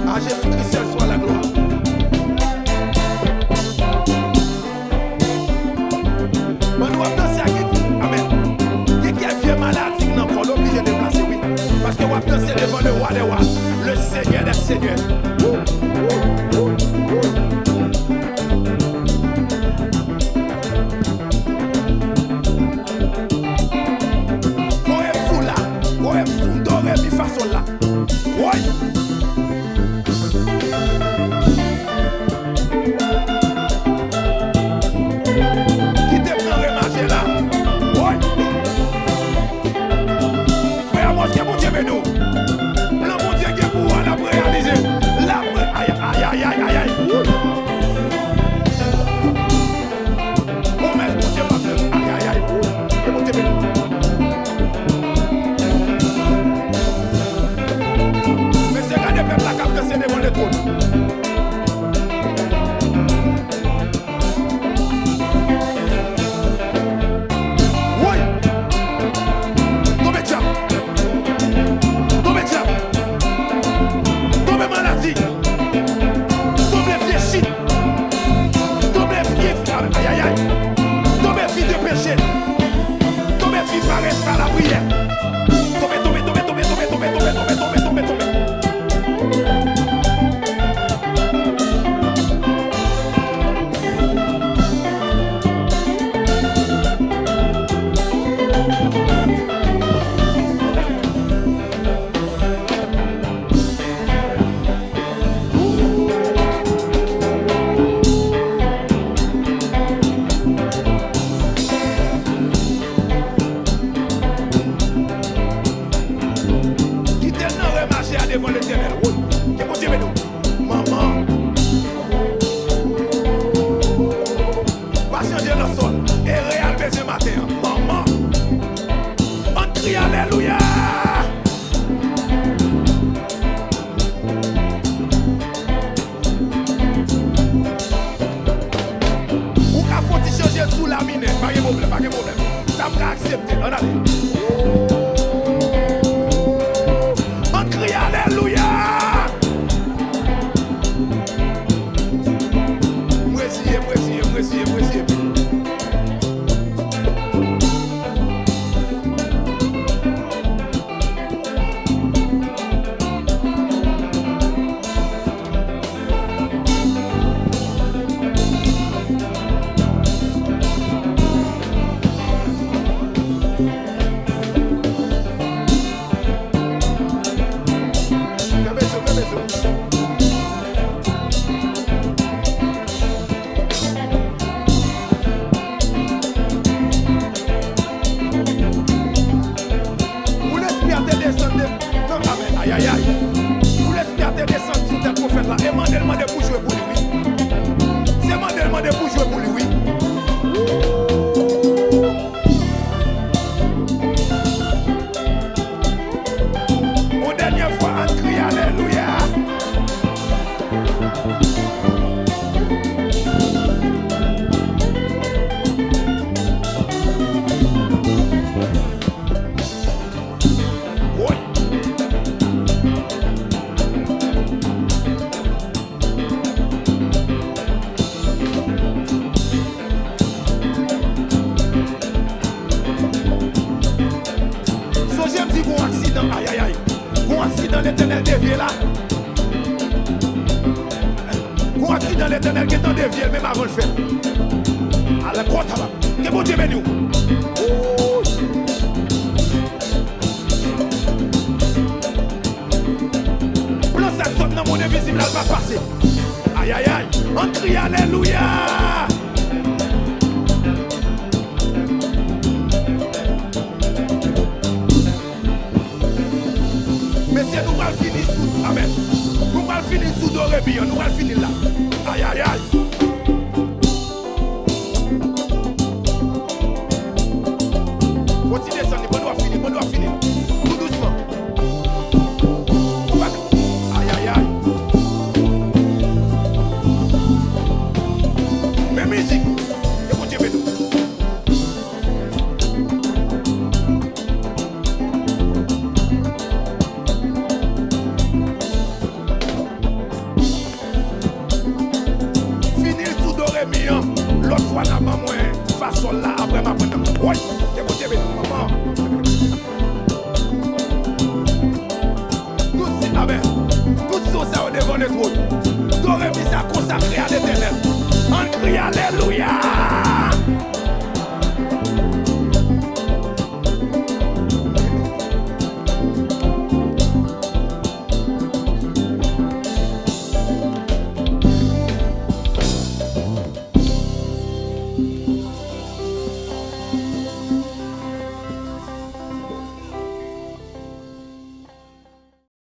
À Jésus-Christ seul soit la gloire. Mais nous avons dansé à qui? Amen. Qui est vieux malade, qui n'a pas obligé de placer, oui. Parce que nous avons dansé devant le roi des rois, le Seigneur des seigneurs. pas la maman, façon là, après ma bonne. Oui, que vous avez maman. Amen. Tout ça au devant de trône. Doré, ça consacré à l'éternel. On crie Alléluia.